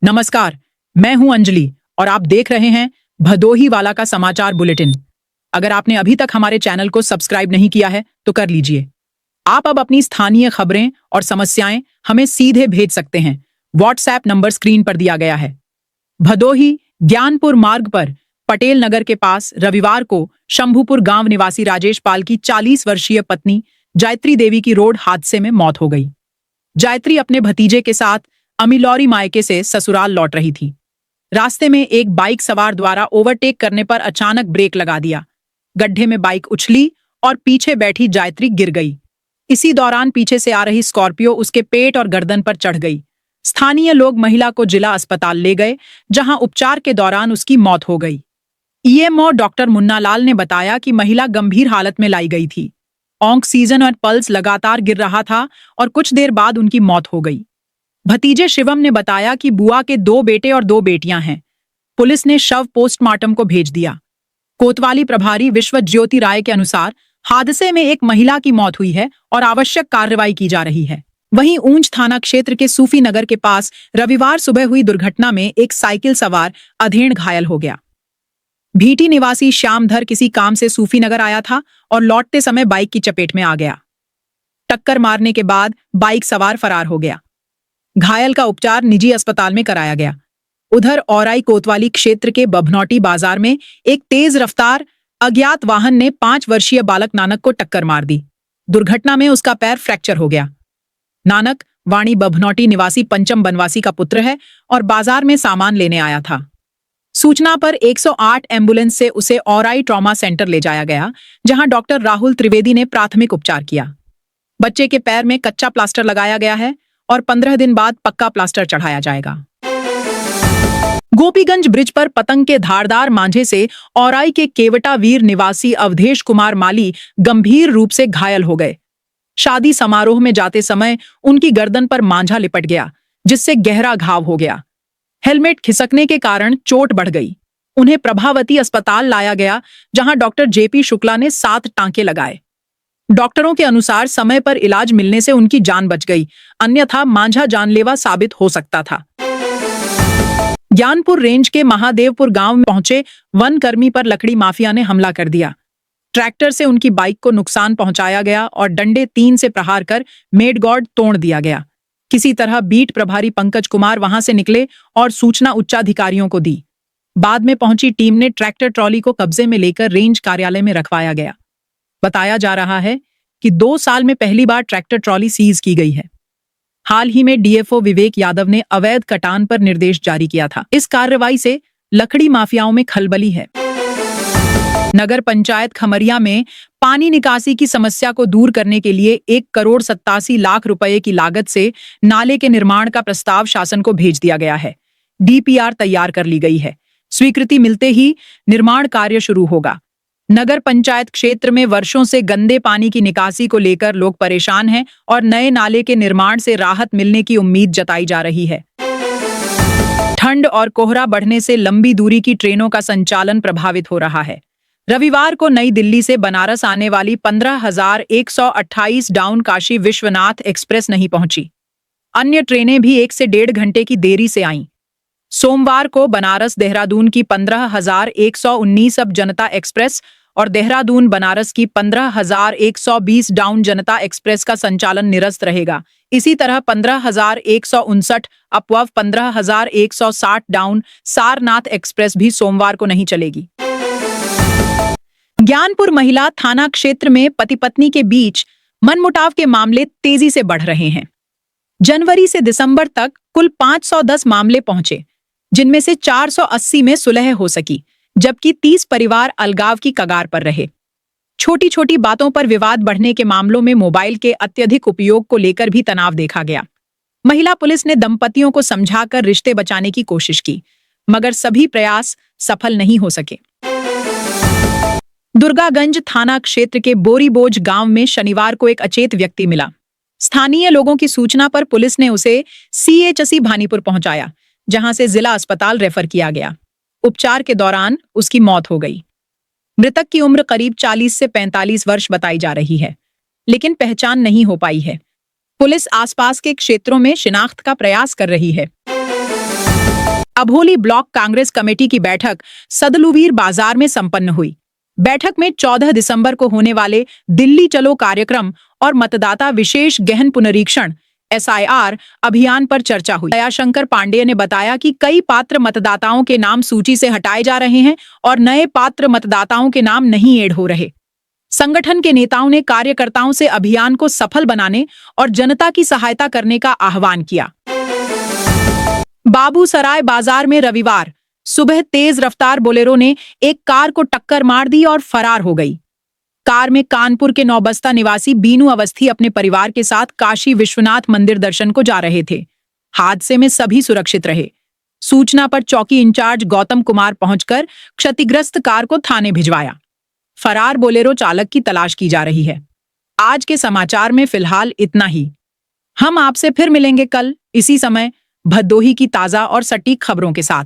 नमस्कार, मैं हूं अंजलि और आप देख रहे हैं भदोही वाला का समाचार बुलेटिन। अगर आपने अभी तक हमारे चैनल को सब्सक्राइब नहीं किया है तो कर लीजिए। आप अब अपनी स्थानीय खबरें और समस्याएं हमें सीधे भेज सकते हैं। व्हाट्सएप नंबर स्क्रीन पर दिया गया है। भदोही ज्ञानपुर मार्ग पर पटेल नगर के पास रविवार को शंभूपुर गांव निवासी राजेश पाल की 40 वर्षीय पत्नी जायत्री देवी की रोड हादसे में मौत हो गई। जायत्री अपने भतीजे के साथ अमिलौरी मायके से ससुराल लौट रही थी। रास्ते में एक बाइक सवार द्वारा ओवरटेक करने पर अचानक ब्रेक लगा दिया। गड्ढे में बाइक उछली और पीछे बैठी जायत्री गिर गई। इसी दौरान पीछे से आ रही स्कॉर्पियो उसके पेट और गर्दन पर चढ़ गई। स्थानीय लोग महिला को जिला अस्पताल ले गए, जहां उपचार के दौरान उसकी मौत हो गई। ईएमओ डॉक्टर मुन्नालाल ने बताया कि महिला गंभीर हालत में लाई गई थी। ऑक्सीजन और पल्स लगातार गिर रहा था और कुछ देर बाद उनकी मौत हो गई। भतीजे शिवम ने बताया कि बुआ के 2 बेटे और 2 बेटियां हैं। पुलिस ने शव पोस्टमार्टम को भेज दिया। कोतवाली प्रभारी विश्व ज्योति राय के अनुसार हादसे में एक महिला की मौत हुई है और आवश्यक कार्रवाई की जा रही है। वहीं ऊंच थाना क्षेत्र के सूफी नगर के पास रविवार सुबह हुई दुर्घटना में एक साइकिल सवार अधेड़ घायल हो गया। भीटी निवासी श्यामधर किसी काम से सूफी नगर आया था और लौटते समय बाइक की चपेट में आ गया। टक्कर मारने के बाद बाइक सवार फरार हो गया। घायल का उपचार निजी अस्पताल में कराया गया। उधर औराई कोतवाली क्षेत्र के बभनौटी बाजार में एक तेज रफ्तार अज्ञात वाहन ने 5 वर्षीय बालक नानक को टक्कर मार दी। दुर्घटना में उसका पैर फ्रैक्चर हो गया। नानक वाणी बभनौटी निवासी पंचम बनवासी का पुत्र है और बाजार में सामान लेने आया था। सूचना पर 108 एम्बुलेंस से उसे औराई ट्रॉमा सेंटर ले जाया गया, जहां डॉक्टर राहुल त्रिवेदी ने प्राथमिक उपचार किया। बच्चे के पैर में कच्चा प्लास्टर लगाया गया है और 15 दिन बाद पक्का प्लास्टर चढ़ाया जाएगा। गोपीगंज ब्रिज पर पतंग के धारदार मांझे से औराई के केवटा वीर निवासी अवधेश कुमार माली गंभीर रूप से घायल हो गए। शादी समारोह में जाते समय उनकी गर्दन पर मांझा लिपट गया, जिससे गहरा घाव हो गया। हेलमेट खिसकने के कारण चोट बढ़ गई। उन्हें प्रभावती अस्पताल लाया गया, जहां डॉक्टर जेपी शुक्ला ने 7 टांके लगाए। डॉक्टरों के अनुसार समय पर इलाज मिलने से उनकी जान बच गई, अन्यथा मांझा जानलेवा साबित हो सकता था। ज्ञानपुर रेंज के महादेवपुर गांव में पहुंचे वनकर्मी पर लकड़ी माफिया ने हमला कर दिया। ट्रैक्टर से उनकी बाइक को नुकसान पहुंचाया गया और डंडे 3 से प्रहार कर मेडगॉड तोड़ दिया गया। किसी तरह बीट प्रभारी पंकज कुमार वहां से निकले और सूचना उच्चाधिकारियों को दी। बाद में पहुंची टीम ने ट्रैक्टर ट्रॉली को कब्जे में लेकर रेंज कार्यालय में रखवाया गया। बताया जा रहा है कि 2 साल में पहली बार ट्रैक्टर ट्रॉली सीज की गई है। हाल ही में डीएफओ विवेक यादव ने अवैध कटान पर निर्देश जारी किया था। इस कार्रवाई से लकड़ी माफियाओं में खलबली है। नगर पंचायत खमरिया में पानी निकासी की समस्या को दूर करने के लिए 1,87,00,000 रुपए की लागत से नाले के निर्माण का प्रस्ताव शासन को भेज दिया गया है। डीपीआर तैयार कर ली गई है। स्वीकृति मिलते ही निर्माण कार्य शुरू होगा। नगर पंचायत क्षेत्र में वर्षों से गंदे पानी की निकासी को लेकर लोग परेशान हैं और नए नाले के निर्माण से राहत मिलने की उम्मीद जताई जा रही है। ठंड और कोहरा बढ़ने से लंबी दूरी की ट्रेनों का संचालन प्रभावित हो रहा है। रविवार को नई दिल्ली से बनारस आने वाली 15,128 डाउन काशी विश्वनाथ एक्सप्रेस नहीं पहुंची। अन्य ट्रेनें भी 1 से 1.5 घंटे की देरी से आईं। सोमवार को बनारस देहरादून की 15,119 अप जनता एक्सप्रेस और देहरादून बनारस की 15,120 डाउन जनता एक्सप्रेस का संचालन निरस्त रहेगा। इसी तरह 15,159 अप व 15,160 डाउन सारनाथ एक्सप्रेस भी सोमवार को नहीं चलेगी। ज्ञानपुर महिला थाना क्षेत्र में पति पत्नी के बीच मनमुटाव के मामले तेजी से बढ़ रहे हैं। जनवरी से दिसंबर तक कुल 510 मामले पहुंचे, जिनमें से 480 में सुलह हो सकी, जबकि 30 परिवार अलगाव की कगार पर रहे। छोटी छोटी बातों पर विवाद बढ़ने के मामलों में मोबाइल के अत्यधिक उपयोग को लेकर भी तनाव देखा गया। महिला पुलिस ने दंपतियों को समझाकर रिश्ते बचाने की कोशिश की, मगर सभी प्रयास सफल नहीं हो सके। दुर्गागंज थाना क्षेत्र के बोरीबोझ गांव में शनिवार को एक अचेत व्यक्ति मिला। स्थानीय लोगों की सूचना पर पुलिस ने उसे सीएचसी भानीपुर पहुंचाया, जहां से जिला अस्पताल रेफर किया गया। उपचार के दौरान उसकी मौत हो गई। मृतक की उम्र करीब 40 से 45 वर्ष बताई जा रही है, लेकिन पहचान नहीं हो पाई है। पुलिस आसपास के क्षेत्रों में शिनाख्त का प्रयास कर रही है। अभोली ब्लॉक कांग्रेस कमेटी की बैठक सदलुवीर बाजार में संपन्न हुई। बैठक में 14 दिसंबर को होने वाले दिल्ली चलो कार्यक्रम और मतदाता विशेष गहन पुनरीक्षण SIR अभियान पर चर्चा हुई। दयाशंकर पांडेय ने बताया कि कई पात्र मतदाताओं के नाम सूची से हटाए जा रहे हैं और नए पात्र मतदाताओं के नाम नहीं ऐड हो रहे। संगठन के नेताओं ने कार्यकर्ताओं से अभियान को सफल बनाने और जनता की सहायता करने का आह्वान किया। बाबूसराय बाजार में रविवार सुबह तेज रफ्तार बोलेरो ने एक कार को टक्कर मार दी और फरार हो गई। कार में कानपुर के नौबस्ता निवासी बीनू अवस्थी अपने परिवार के साथ काशी विश्वनाथ मंदिर दर्शन को जा रहे थे। हादसे में सभी सुरक्षित रहे। सूचना पर चौकी इंचार्ज गौतम कुमार पहुंचकर क्षतिग्रस्त कार को थाने भिजवाया। फरार बोलेरो चालक की तलाश की जा रही है। आज के समाचार में फिलहाल इतना ही। हम आपसे फिर मिलेंगे कल इसी समय भदोही की ताजा और सटीक खबरों के साथ।